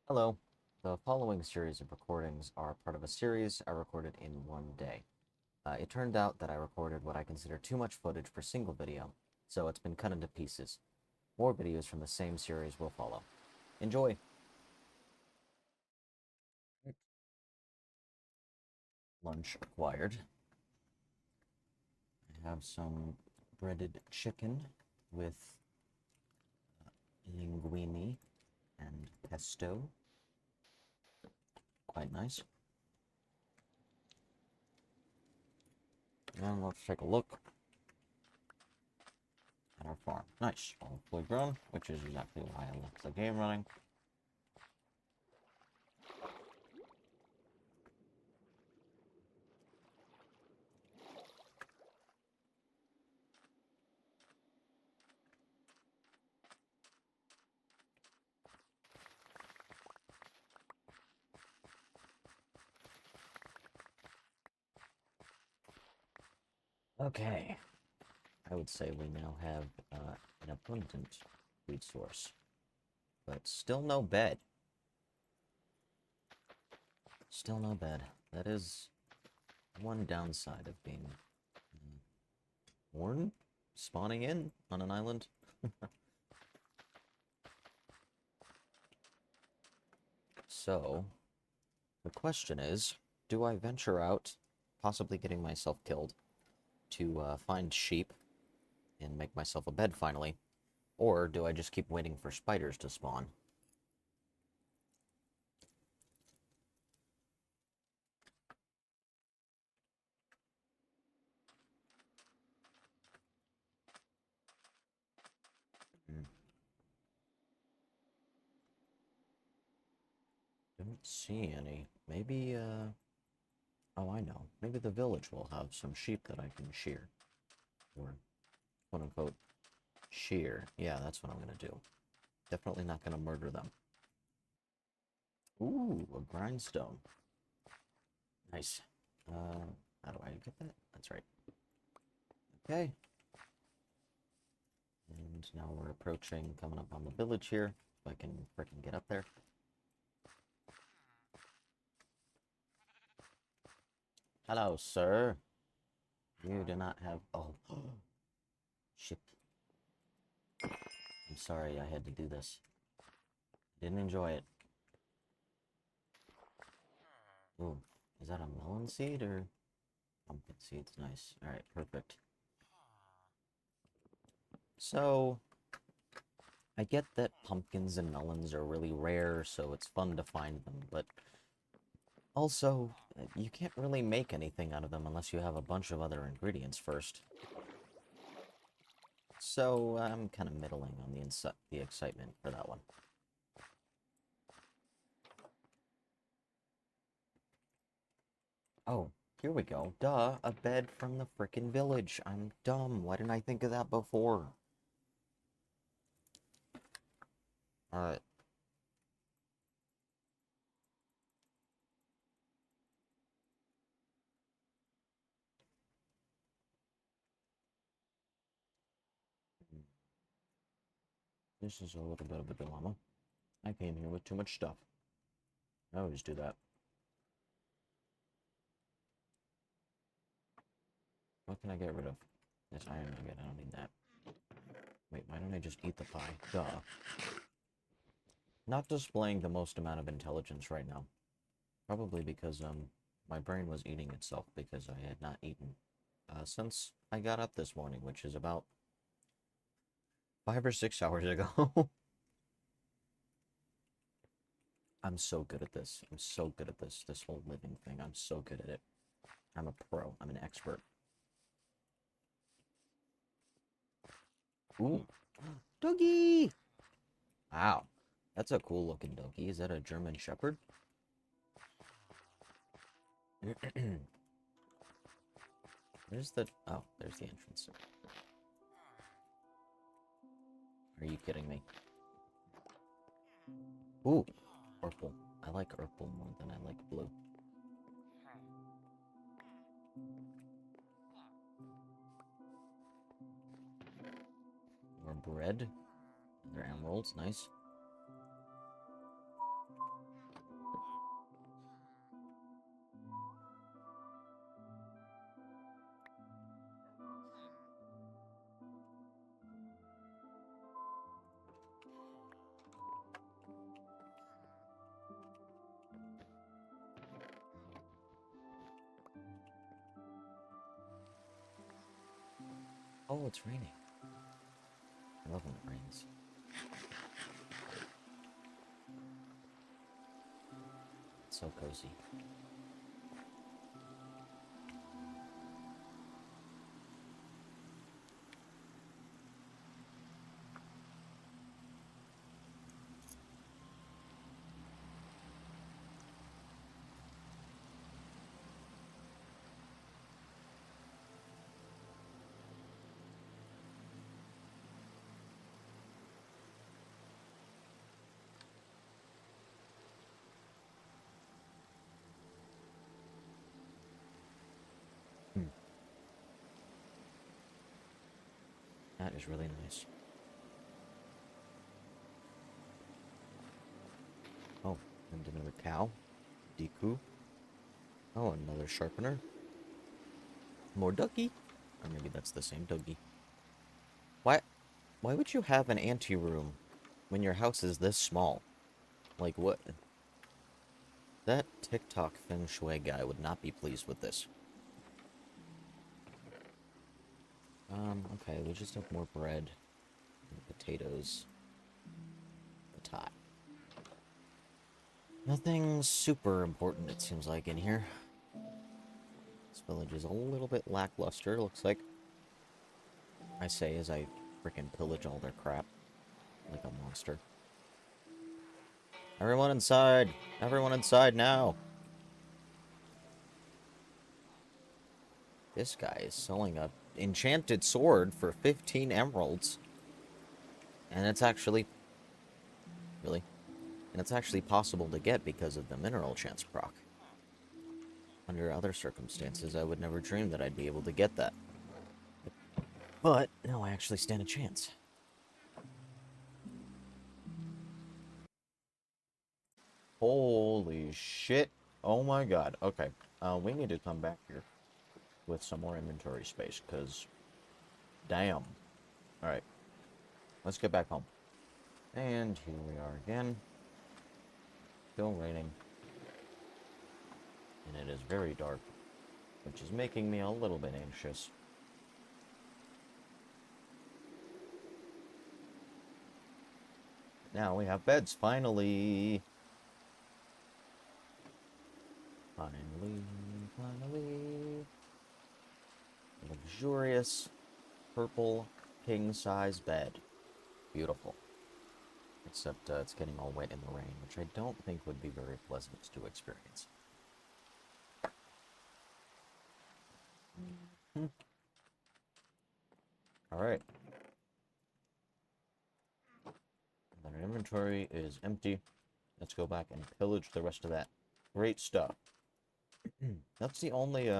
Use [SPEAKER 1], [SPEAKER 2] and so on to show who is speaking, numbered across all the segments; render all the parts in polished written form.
[SPEAKER 1] Hello. The following series of recordings are part of a series I recorded in one day. It turned out that I recorded what I consider too much footage for single video, so it's been cut into pieces. More videos from the same series will follow. Enjoy! Lunch acquired. I have some breaded chicken with linguine and pesto. Quite nice. And let's take a look at our farm. Nice. All fully grown, which is exactly why I left the game running. Okay. I would say we now have an abundant food source, but still no bed. Still no bed. That is one downside of being born, spawning in on an island. So, the question is, do I venture out, possibly getting myself killed, to find sheep and make myself a bed finally, or do I just keep waiting for spiders to spawn? Hmm. Don't see any. Maybe, oh, I know. Maybe the village will have some sheep that I can shear. Or, quote-unquote, shear. Yeah, that's what I'm gonna do. Definitely not gonna murder them. Ooh, a grindstone. Nice. How do I get that? That's right. Okay. And now we're approaching, coming up on the village here. If I can frickin' get up there. Hello, sir. You do not have... Oh. Shit. I'm sorry I had to do this. Didn't enjoy it. Ooh. Is that a melon seed or... Pumpkin seeds? Nice. Alright, perfect. So... I get that pumpkins and melons are really rare, so it's fun to find them, but... Also, you can't really make anything out of them unless you have a bunch of other ingredients first. So, I'm kind of middling on the excitement for that one. Oh, here we go. Duh, a bed from the frickin' village. I'm dumb. Why didn't I think of that before? Alright. This is a little bit of a dilemma. I came here with too much stuff. I always do that. What can I get rid of? This iron nugget, I don't need that. Wait, why don't I just eat the pie? Duh. Not displaying the most amount of intelligence right now. Probably because, my brain was eating itself because I had not eaten, since I got up this morning, which is about 5 or 6 hours ago. I'm so good at this. I'm so good at this whole living thing. I'm so good at it. I'm a pro. I'm an expert. Ooh. Doggy! Wow. That's a cool looking doggy. Is that a German Shepherd? There's the... Oh, there's the entrance. Are you kidding me? Ooh. Purple. I like purple more than I like blue. More bread. They're emeralds. Nice. Oh, it's raining. I love when it rains. It's so cozy. Hmm. That is really nice. Oh, and another cow. Deku. Oh, another sharpener. More ducky. Or maybe that's the same doggy. Why? Why would you have an anteroom when your house is this small? Like, what? That TikTok feng shui guy would not be pleased with this. Okay, we just have more bread and potatoes. The tie. Nothing super important, it seems like, in here. This village is a little bit lackluster, looks like. I say as I frickin' pillage all their crap. Like a monster. Everyone inside! Everyone inside now! This guy is selling a enchanted sword for 15 emeralds. And it's actually... Really? And it's actually possible to get because of the mineral chance proc. Under other circumstances, I would never dream that I'd be able to get that. But, now I actually stand a chance. Holy shit. Oh my god. Okay. We need to come back here with some more inventory space, because... Damn. Alright. Let's get back home. And here we are again. Still raining. And it is very dark, which is making me a little bit anxious. Now we have beds, finally! Finally. Luxurious purple king-size bed. Beautiful. Except it's getting all wet in the rain, which I don't think would be very pleasant to experience. Alright. Then our inventory is empty. Let's go back and pillage the rest of that great stuff. That's the only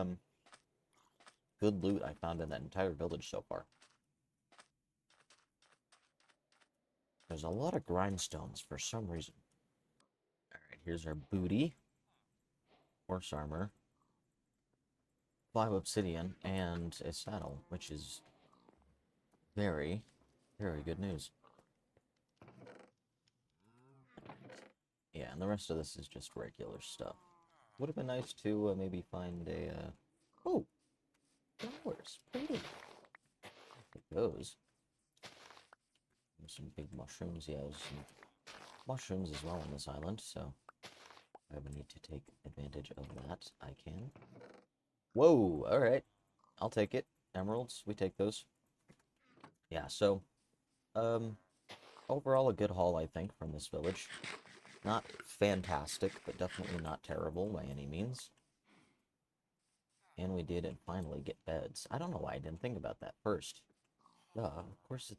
[SPEAKER 1] good loot I found in that entire village so far. There's a lot of grindstones for some reason. Alright, here's our booty. Horse armor. 5 obsidian, and a saddle, which is very, very good news. Yeah, and the rest of this is just regular stuff. Would have been nice to maybe find a, oh! Flowers! Pretty! It goes. There's some big mushrooms. Yeah, there's some mushrooms as well on this island, so if I need to take advantage of that, I can. Whoa! Alright. I'll take it. Emeralds, we take those. Yeah, so, overall a good haul, I think, from this village. Not fantastic, but definitely not terrible by any means. And we did finally get beds. I don't know why I didn't think about that first. Of course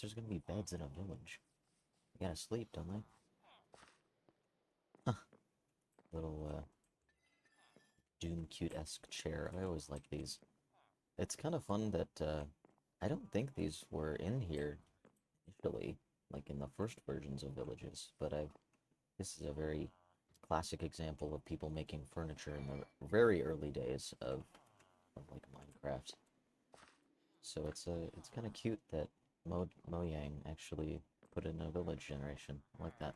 [SPEAKER 1] there's gonna be beds in a village. You gotta sleep, don't they? Huh. Little, Doom Cute-esque chair. I always like these. It's kind of fun that, I don't think these were in here initially, like in the first versions of villages, but this is a very classic example of people making furniture in the very early days of like Minecraft. So it's kind of cute that Mojang actually put it in a village generation. I like that.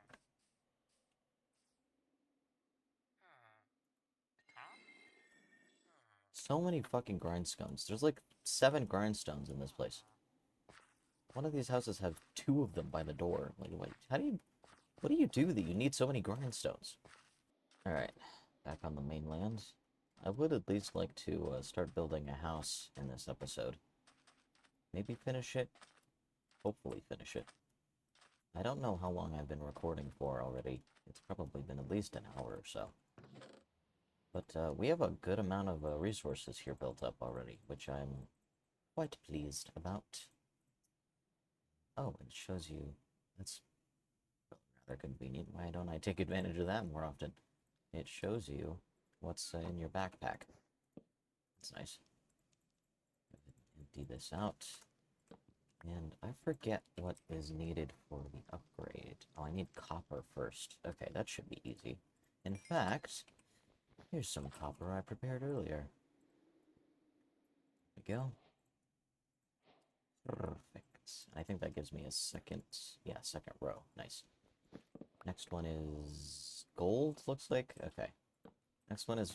[SPEAKER 1] so many fucking grindstones. There's like 7 grindstones in this place. One of these houses have 2 of them by the door. Like, how do you... What do you do that you need so many grindstones? Alright, back on the mainland. I would at least like to start building a house in this episode. Maybe finish it. Hopefully finish it. I don't know how long I've been recording for already. It's probably been at least an hour or so. But we have a good amount of resources here built up already, which I'm quite pleased about. Oh, it shows you... That's rather convenient. Why don't I take advantage of that more often? It shows you what's in your backpack. That's nice. Empty this out. And I forget what is needed for the upgrade. Oh, I need copper first. Okay, that should be easy. In fact, here's some copper I prepared earlier. There we go. Perfect. I think that gives me a second row. Nice. Next one is gold, looks like. Okay. Next one is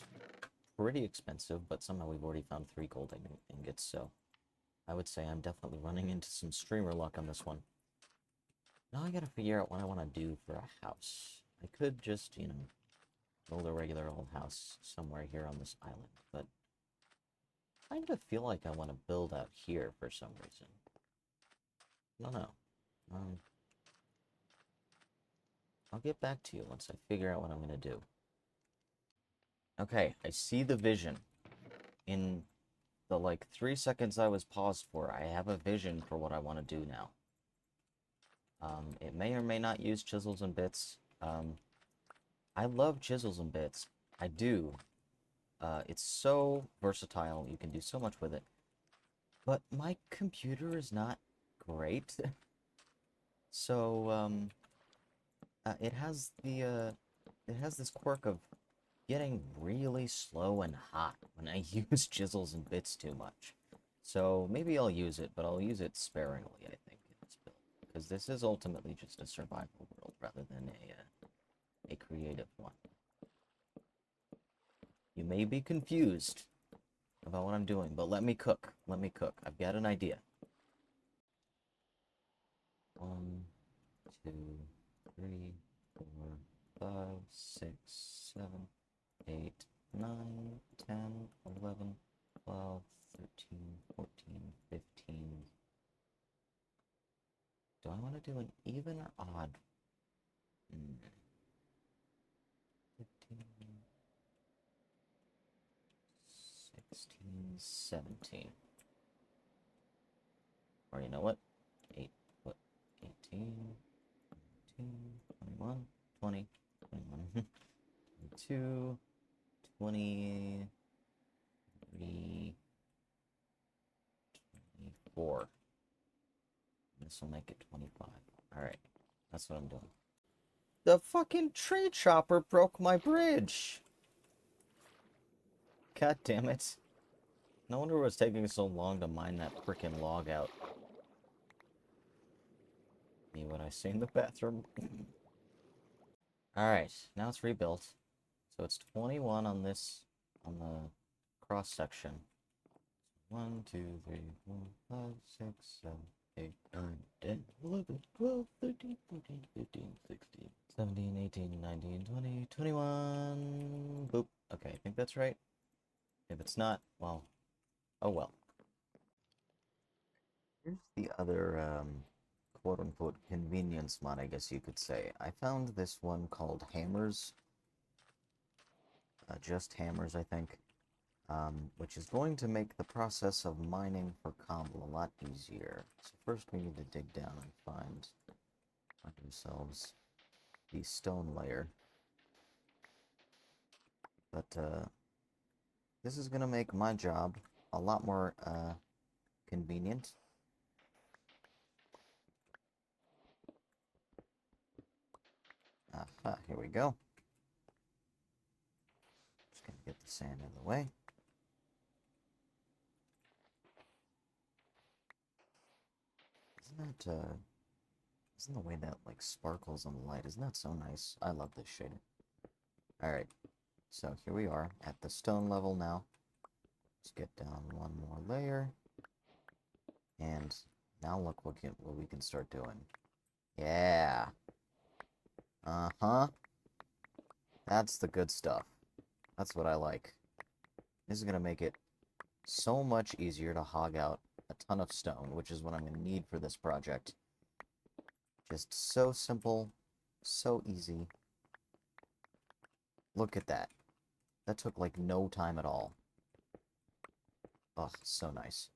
[SPEAKER 1] pretty expensive, but somehow we've already found 3 gold ingots, so I would say I'm definitely running into some streamer luck on this one. Now I gotta figure out what I want to do for a house. I could just, you know, build a regular old house somewhere here on this island, but I kind of feel like I want to build out here for some reason. I don't know. I'll get back to you once I figure out what I'm gonna do. Okay, I see the vision. In the, like, 3 seconds I was paused for, I have a vision for what I want to do now. It may or may not use chisels and bits. I love chisels and bits. I do. It's so versatile. You can do so much with it. But my computer is not great. So, it has this quirk of getting really slow and hot when I use chisels and bits too much. So maybe I'll use it, but I'll use it sparingly, I think, in this build. Because this is ultimately just a survival world rather than a creative one. You may be confused about what I'm doing, but let me cook. Let me cook. I've got an idea. 1, 2, 3, 4, 5, 6, 7, 8, 9, 10, 11, 12, 13, 14, 15. Do I want to do an even or odd? 15, 16, 17. Or you know what? 8, what? 18, 19, 21, 20, 21, 22, 23, 24. This will make it 25. Alright, that's what I'm doing. The fucking tree chopper broke my bridge! God damn it. No wonder it was taking so long to mine that frickin' log out. Me what I say in the bathroom. Alright, now it's rebuilt. So it's 21 on this, on the cross section. 1, 2, 3, 4, 5, 6, 7, 8, 9, 10, 11, 12, 13, 14, 15, 16, 17, 18, 19, 20, 21. Boop. Okay, I think that's right. If it's not, well, oh well. Here's the other, quote-unquote convenience mod, I guess you could say. I found this one called Hammers. Just Hammers, I think. Which is going to make the process of mining for cobble a lot easier. So first we need to dig down and find ourselves the stone layer. But, this is going to make my job a lot more, convenient. Aha, here we go. Just gonna get the sand out of the way. Isn't the way that, like, sparkles on the light, isn't that so nice? I love this shade. Alright, so here we are at the stone level now. Let's get down one more layer. And now look what we can start doing. Yeah. Uh-huh. That's the good stuff. That's what I like. This is going to make it so much easier to hog out a ton of stone, which is what I'm going to need for this project. Just so simple, so easy. Look at that. That took like no time at all. Oh, so nice.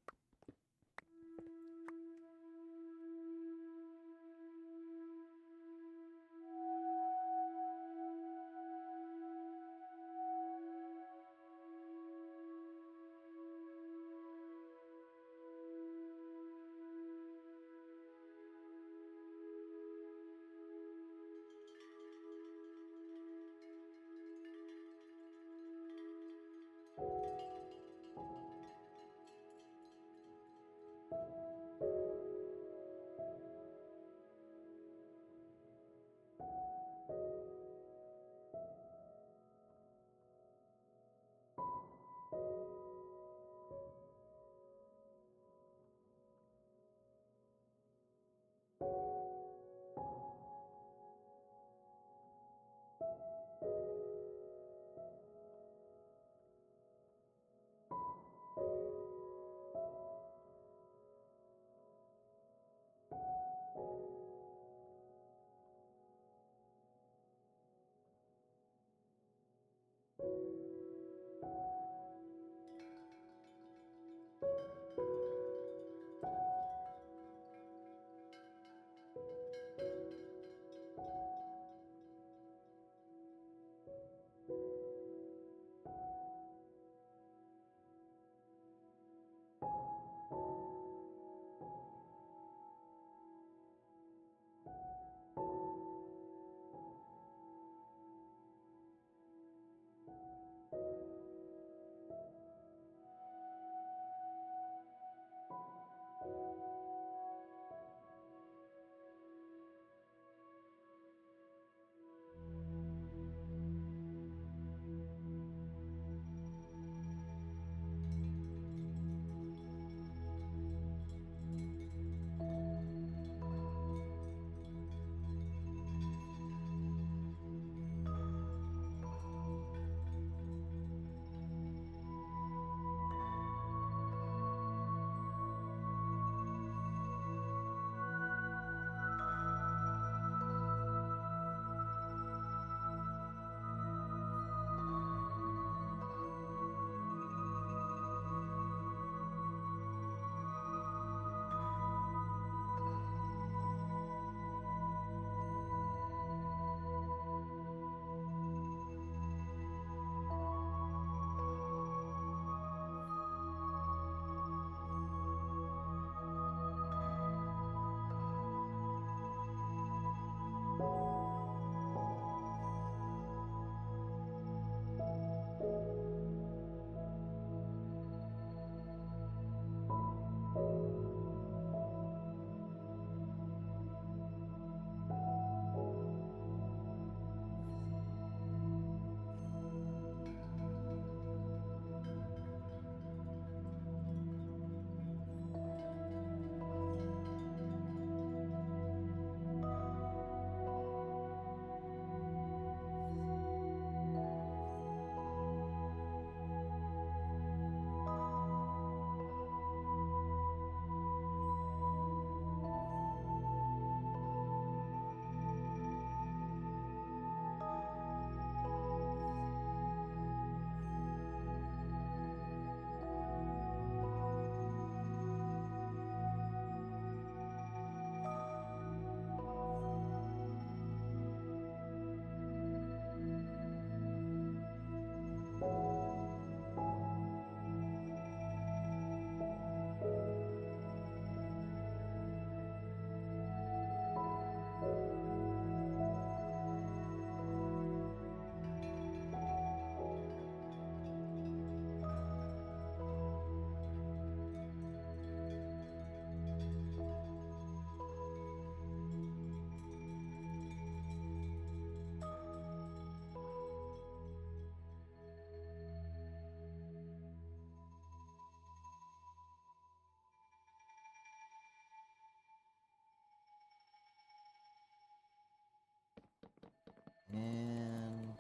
[SPEAKER 1] And...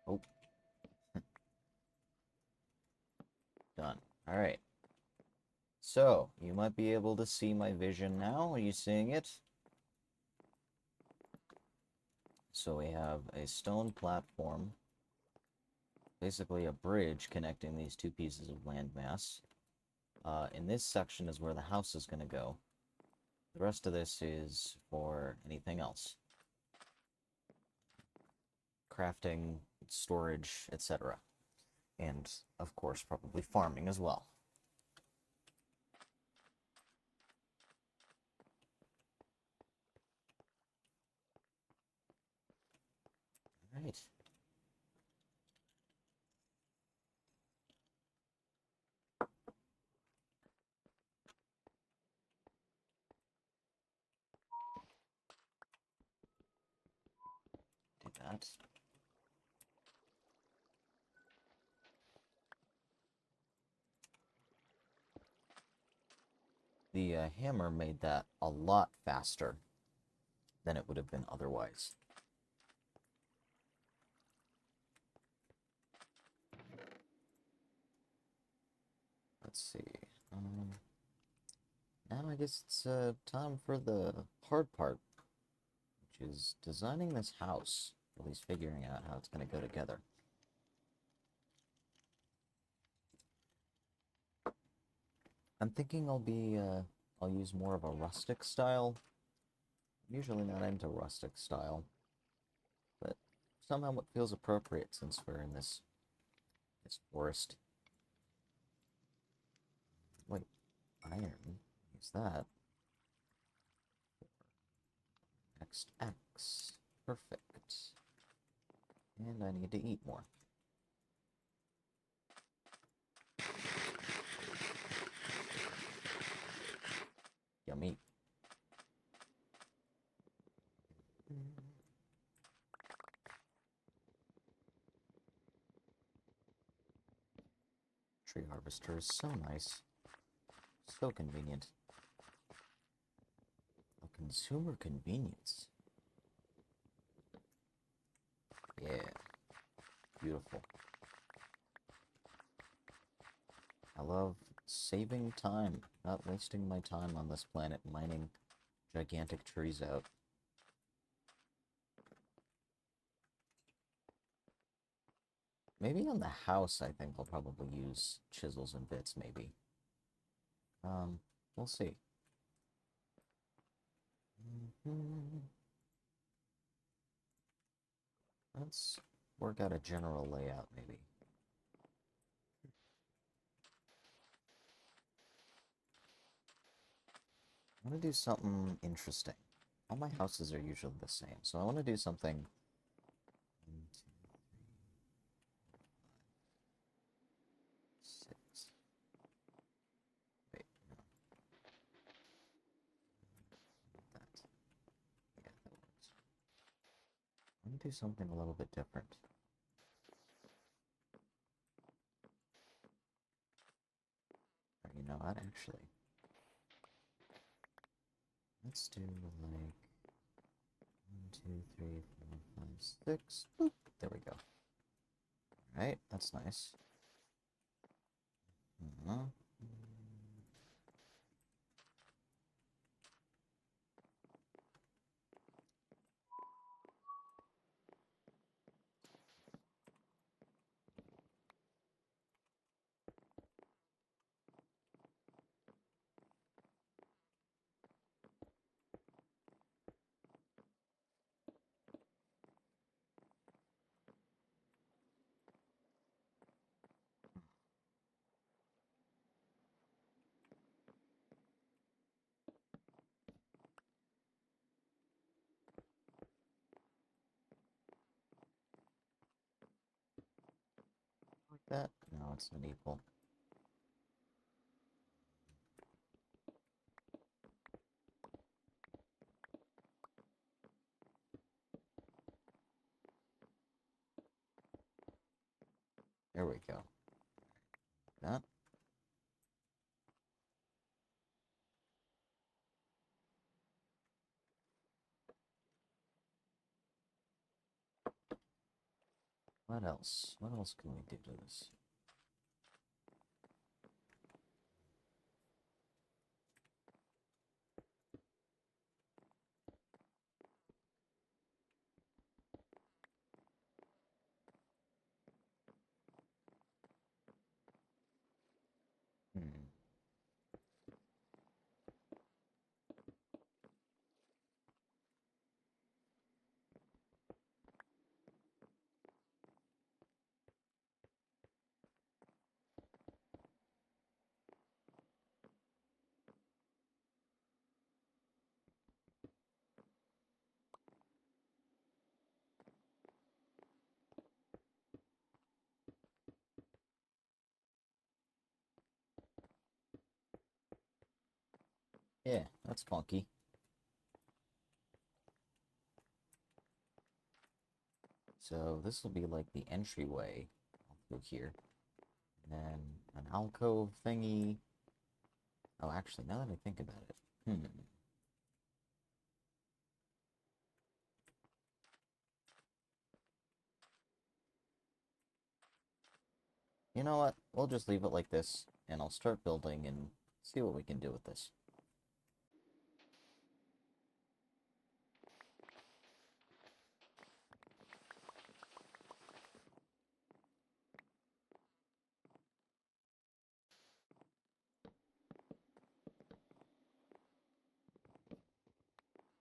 [SPEAKER 1] oh. Done. Alright. So, you might be able to see my vision now. Are you seeing it? So we have a stone platform, basically a bridge connecting these two pieces of landmass. In this section is where the house is going to go. The rest of this is for anything else. Crafting, storage, etc. And, of course, probably farming as well. Alright. Do that. The hammer made that a lot faster than it would have been otherwise. Let's see. Now I guess it's time for the hard part, which is designing this house, at least figuring out how it's going to go together. I'm thinking I'll use more of a rustic style. I'm usually not into rustic style, but somehow it feels appropriate since we're in this forest. Wait, iron. Use that. Next X. Perfect. And I need to eat more. Yummy. Tree harvester is so nice. So convenient. A consumer convenience. Yeah. Beautiful. I love saving time, not wasting my time on this planet mining gigantic trees out. Maybe on the house, I think I'll probably use chisels and bits, maybe. We'll see. Let's work out a general layout, maybe. I want to do something interesting. All my houses are usually the same, so I want to do something... 1, 2, 3, 5, 6. Wait, no. That. Yeah, that works. I want to do something a little bit different. Or, you know what, actually. Let's do, like... 1, 2, 3, 4, 5, 6. Boop. There we go. Alright, that's nice. Like that? No, it's not equal. There we go. That. What else? What else can we do to this? Hmm. Yeah, that's funky. So this will be like the entryway through here. And then an alcove thingy. Oh, actually, now that I think about it. You know what? We'll just leave it like this, and I'll start building and see what we can do with this.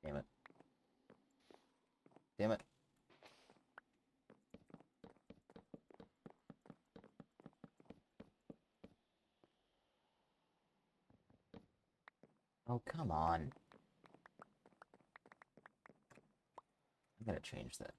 [SPEAKER 1] Damn it. Damn it. Oh, come on. I gotta change that.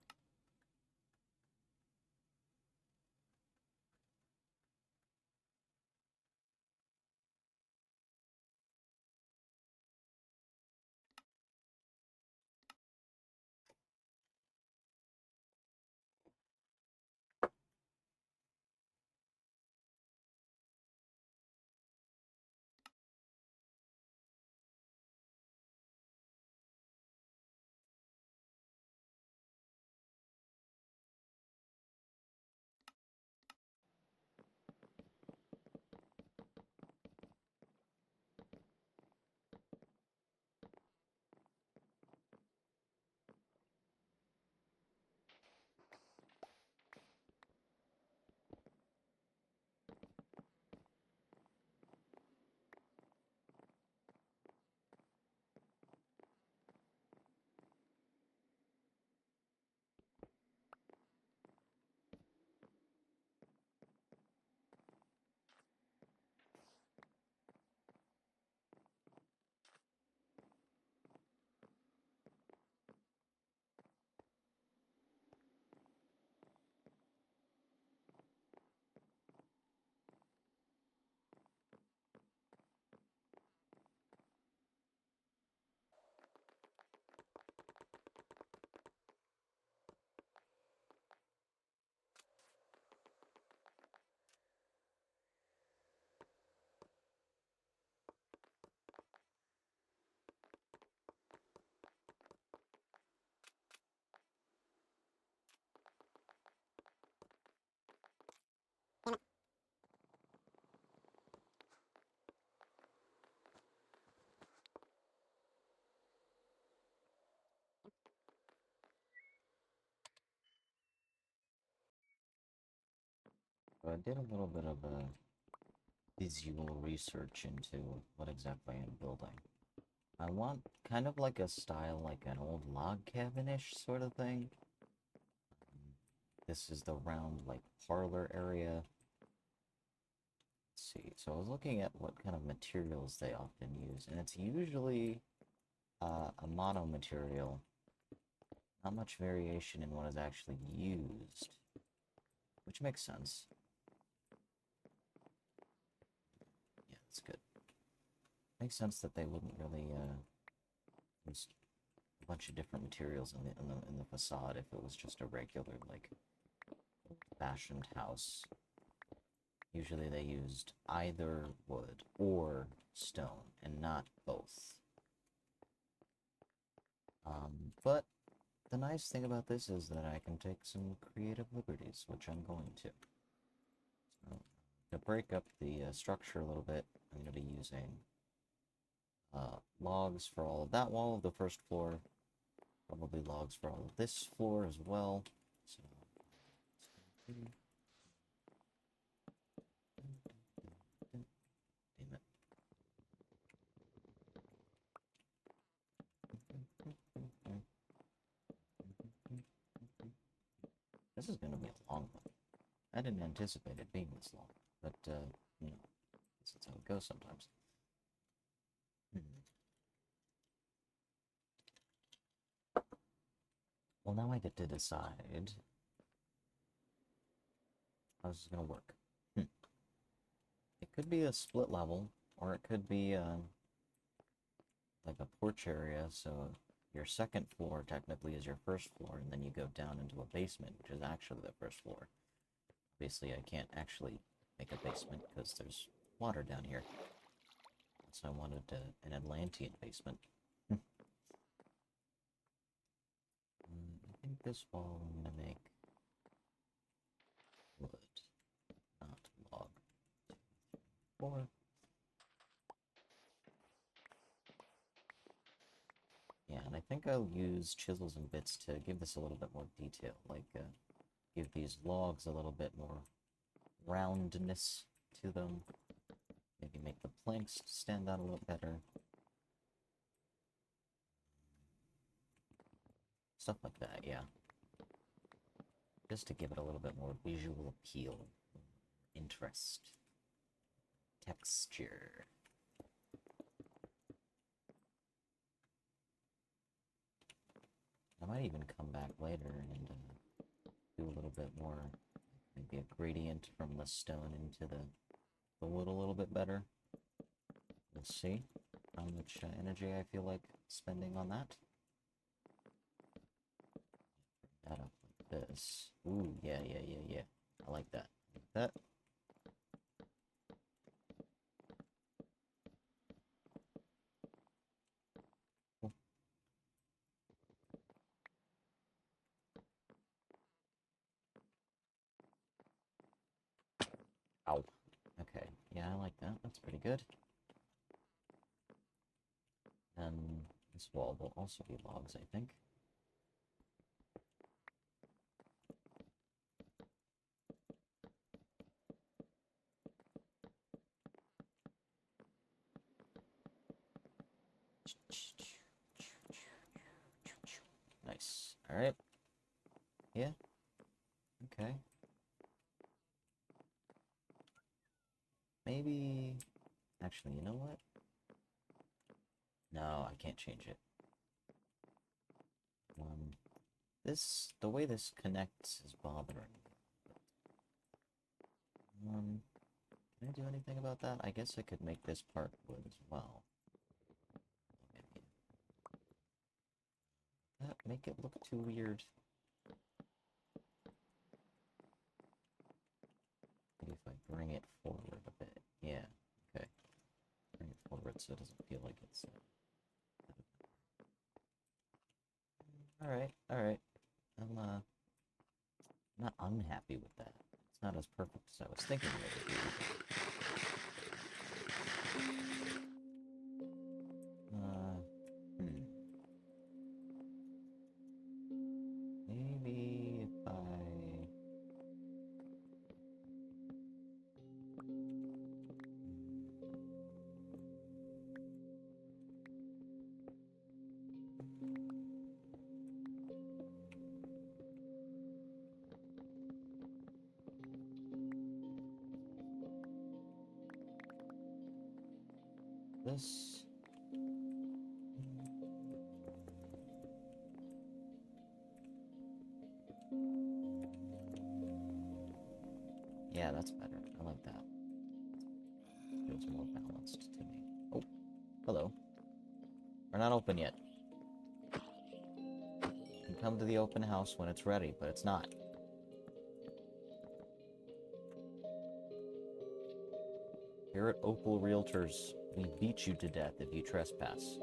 [SPEAKER 1] So I did a little bit of a visual research into what exactly I'm building. I want kind of like a style, like an old log cabin-ish sort of thing. This is the round, like, parlor area. Let's see. So I was looking at what kind of materials they often use, and it's usually a mono material. Not much variation in what is actually used, which makes sense. Yeah, that's good. Makes sense that they wouldn't really use a bunch of different materials in the facade if it was just a regular, like, fashioned house. Usually they used either wood or stone, and not both. But the nice thing about this is that I can take some creative liberties, which I'm going to. So, to break up the structure a little bit, I'm going to be using logs for all of that wall of the first floor, probably logs for all of this floor as well. So, damn it. This is going to be a long one. I didn't anticipate it being this long, but, you know, that's how it goes sometimes. Well, now I get to decide how this is going to work. It could be a split level, or it could be like a porch area, so your second floor technically is your first floor, and then you go down into a basement, which is actually the first floor. Obviously, I can't actually make a basement because there's water down here. So I wanted an Atlantean basement. I think this wall I'm going to make wood, not log. 4. Yeah, and I think I'll use chisels and bits to give this a little bit more detail, like give these logs a little bit more roundness to them. Maybe make the planks stand out a little better. Stuff like that, yeah. Just to give it a little bit more visual appeal, interest, texture. I might even come back later and do a little bit more, maybe a gradient from the stone into the wood a little bit better. We'll see how much energy I feel like spending on that. Bring that up like this. Ooh, yeah. I like that. Like that. Cool. Ow. Okay, yeah, I like that. That's pretty good. And this wall will also be logs, I think. Nice. Alright. Yeah. Okay. Maybe... Actually, you know what? No, I can't change it. The way this connects is bothering me. Can I do anything about that? I guess I could make this part wood as well. That make it look too weird. Maybe if I bring it forward a bit. Yeah, okay. Bring it forward so it doesn't feel like it's... Alright. I'm not unhappy with that. It's not as perfect as I was thinking it would be. Maybe if I... This... Yeah, that's better. I like that. Feels more balanced to me. Oh, hello. We're not open yet. You can come to the open house when it's ready, but it's not. Here at Opal Realtors, we beat you to death if you trespass.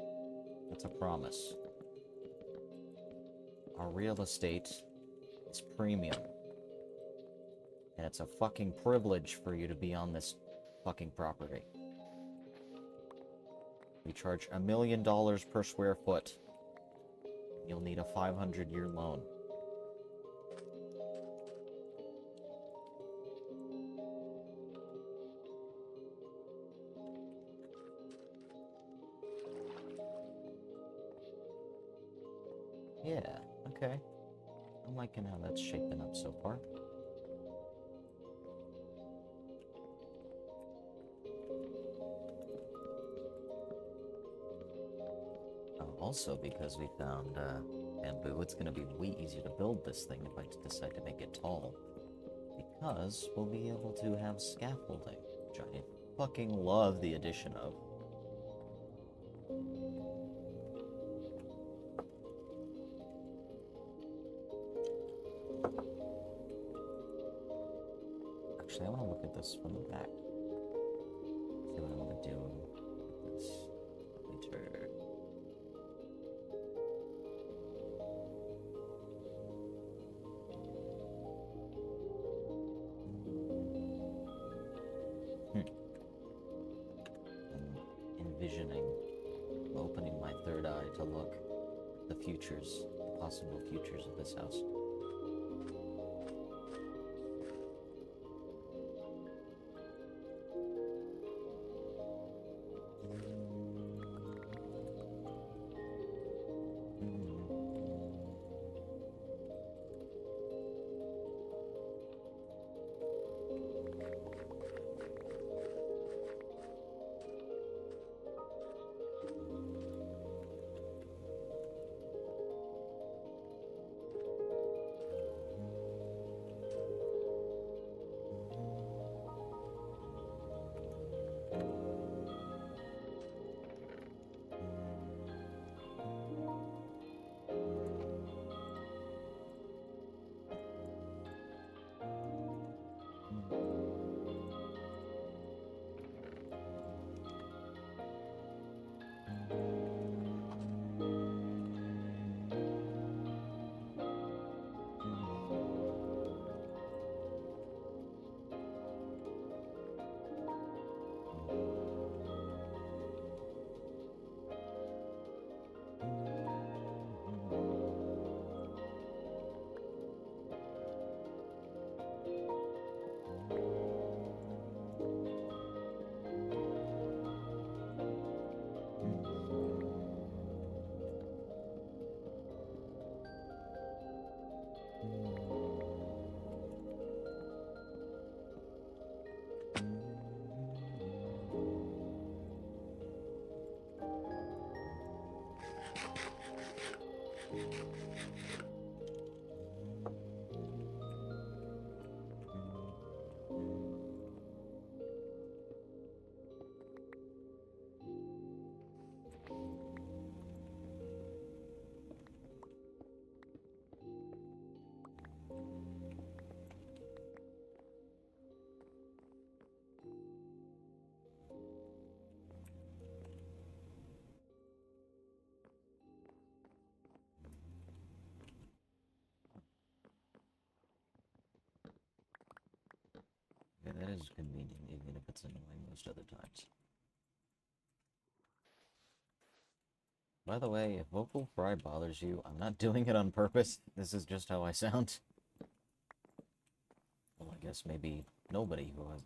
[SPEAKER 1] That's a promise. Our real estate is premium. And it's a fucking privilege for you to be on this fucking property. We charge $1 million per square foot. You'll need a 500-year loan. Yeah, okay. I'm liking how that's shaping up so far. Also, because we found bamboo, it's going to be way easier to build this thing if I decide to make it tall. Because we'll be able to have scaffolding, which I fucking love the addition of. Actually, I want to look at this from the back. See what I want to do with this later. I'm envisioning opening my third eye to look at the futures, the possible futures of this house. Yeah, that is convenient, even if it's annoying most other times. By the way, if vocal fry bothers you, I'm not doing it on purpose. This is just how I sound. Well, I guess maybe nobody who has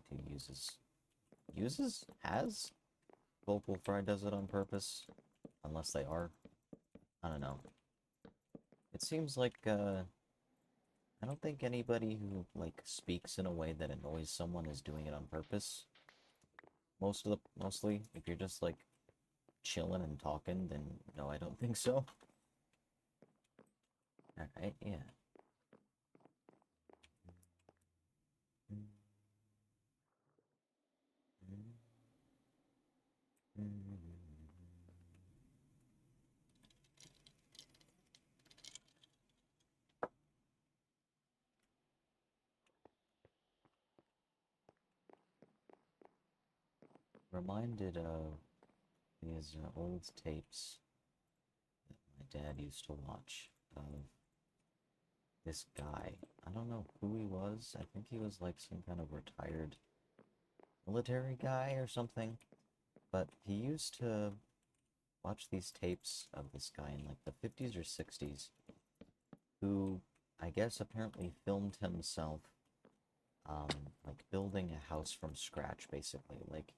[SPEAKER 1] vocal fry does it on purpose. Unless they are. I don't know. It seems like, I don't think anybody who, like, speaks in a way that annoys someone is doing it on purpose. Mostly, if you're just, like, chilling and talking, then no, I don't think so. Alright, yeah. Reminded of these old tapes that my dad used to watch of this guy. I don't know who he was. I think he was like some kind of retired military guy or something. But he used to watch these tapes of this guy in like the 50s or 60s who I guess apparently filmed himself like building a house from scratch basically. Like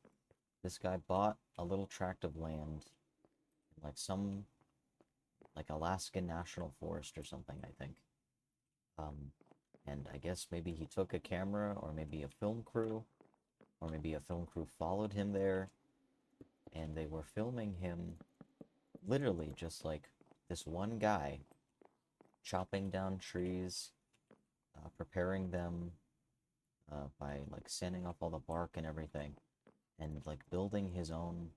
[SPEAKER 1] this guy bought a little tract of land in like some like Alaskan National Forest or something, I think. Um, and I guess maybe he took a camera or maybe a film crew or maybe a film crew followed him there and they were filming him literally just like this one guy chopping down trees, preparing them by like sanding off all the bark and everything, and like building his own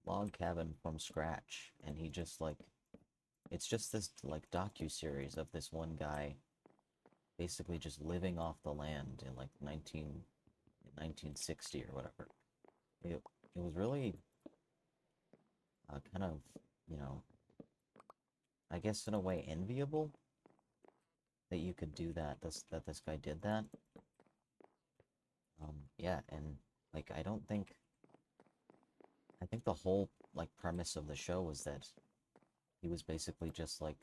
[SPEAKER 1] log cabin from scratch. And he just like it's just this like docu-series of this one guy basically just living off the land in like 1960 or whatever. It was really kind of, you know, I guess in a way enviable that you could do that, that this guy did that. Yeah, and like I think the whole like premise of the show was that he was basically just like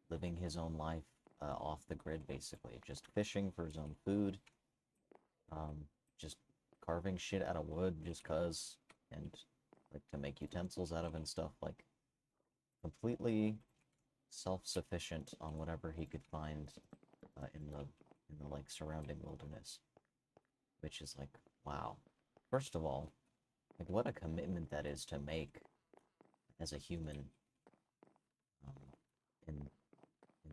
[SPEAKER 1] living his own life off the grid, basically, just fishing for his own food, um, just carving shit out of wood just cause, and like to make utensils out of and stuff, like completely self-sufficient on whatever he could find in the like surrounding wilderness, which is like wow. First of all, like what a commitment that is to make as a human, um, in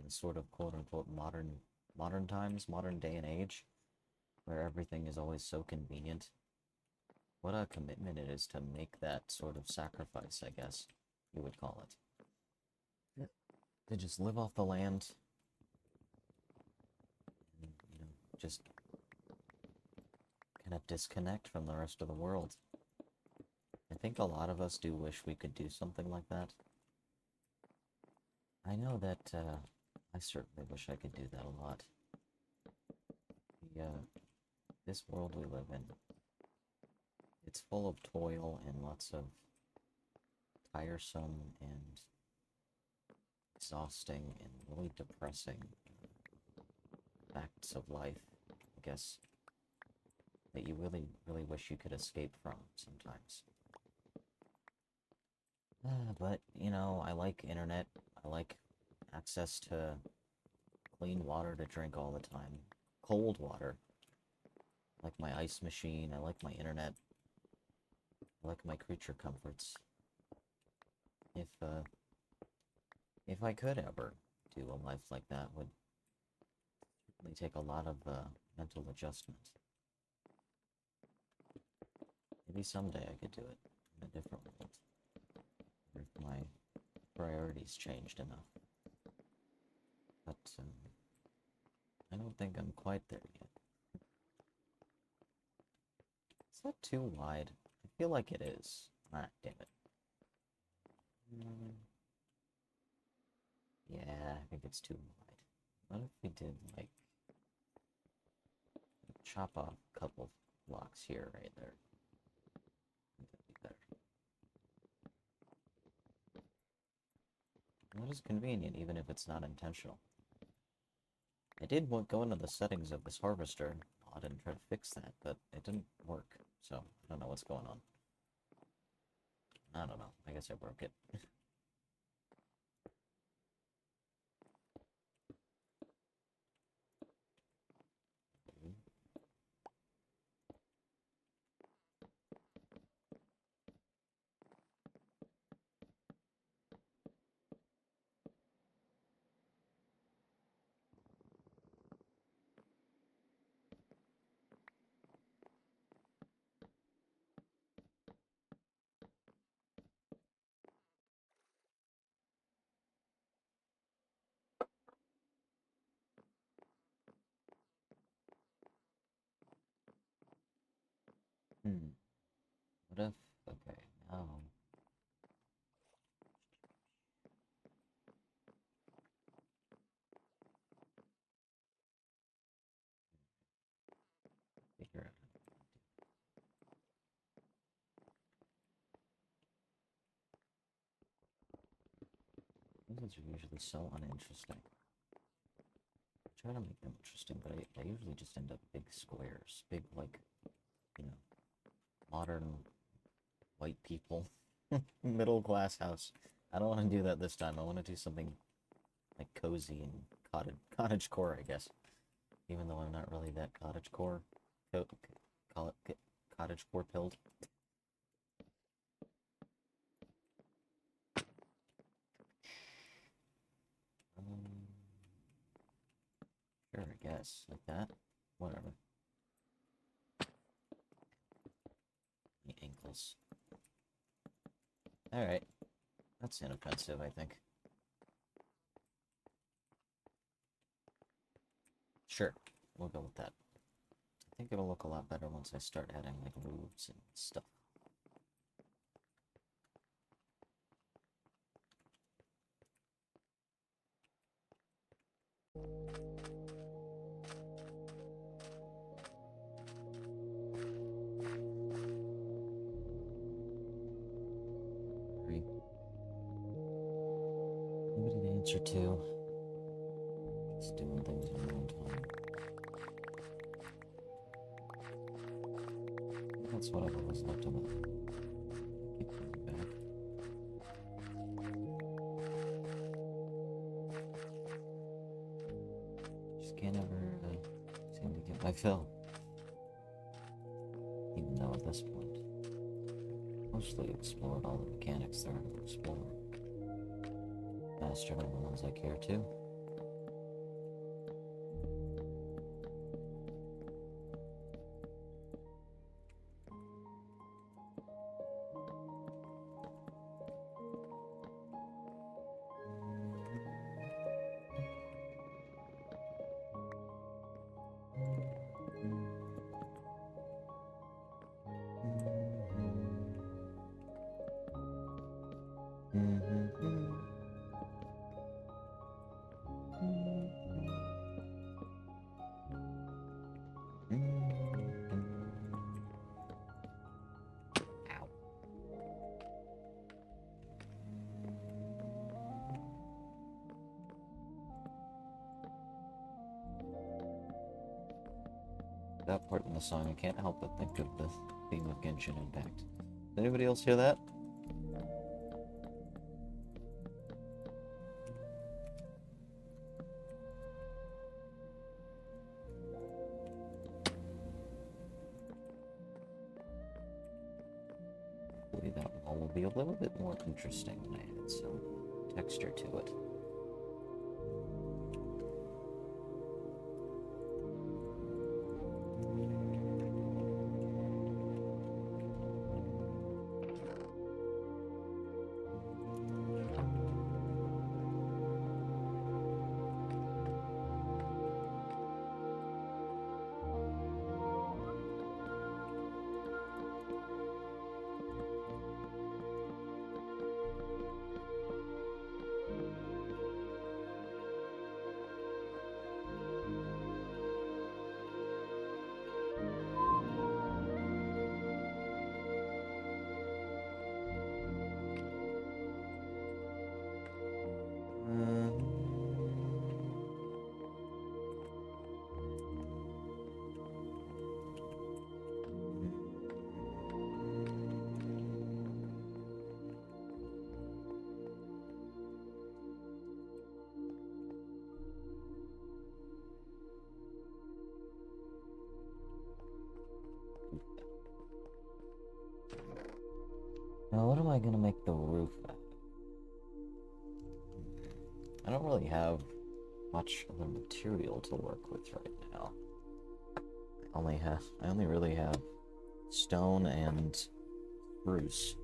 [SPEAKER 1] the sort of quote unquote modern times, modern day and age, where everything is always so convenient. What a commitment it is to make that sort of sacrifice, I guess you would call it. Yeah. To just live off the land and, just kind of disconnect from the rest of the world. I think a lot of us do wish we could do something like that. I know that I certainly wish I could do that a lot. This world we live in, it's full of toil and lots of tiresome and exhausting and really depressing facts of life, I guess, that you really, really wish you could escape from sometimes. But, I like internet. I like access to clean water to drink all the time. Cold water. I like my ice machine. I like my internet. I like my creature comforts. If I could ever do a life like that, would really take a lot of mental adjustment. Maybe someday I could do it in a different world. Or if my priorities changed enough. But I don't think I'm quite there yet. Is that too wide? I feel like it is. Ah, damn it. Yeah, I think it's too wide. What if we did, like, chop off a couple blocks here, right there? I think that'd be better. That is convenient, even if it's not intentional. I did go into the settings of this harvester mod and try to fix that, but it didn't work, so I don't know what's going on. I don't know. I guess I broke it. What if... Okay, now... These are usually so uninteresting. I try to make them interesting, but I usually just end up big squares. Big, like, you know, modern white people. Middle class house. I don't want to do that this time. I want to do something, like, cozy and cottage core, I guess. Even though I'm not really that cottage core. Call it cottage core pilled. Sure, I guess. Like that. Whatever. The ankles. Alright. That's inoffensive, I think. Sure. We'll go with that. I think it'll look a lot better once I start adding, like, roofs and stuff. Nobody to answer to. Just doing things in my own time. That's whatever was left of it. Keep coming back. Just can't ever seem to get my fill. Even though at this point, mostly explored all the mechanics there are to explore. Mastered all the ones I care to. That part in the song, I can't help but think of the theme of Genshin Impact. Did anybody else hear that? Hopefully that wall will be a little bit more interesting when I add some texture to it. Now, what am I gonna make the roof out of? I don't really have much other material to work with right now. I only really have stone and spruce.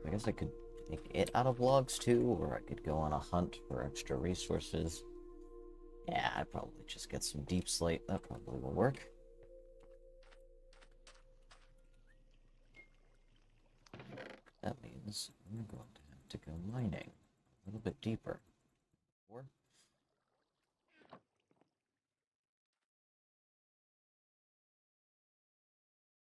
[SPEAKER 1] I guess I could make it out of logs too, or I could go on a hunt for extra resources. Yeah, I'd probably just get some deep slate. That probably will work. That means I'm going to have to go mining a little bit deeper. Or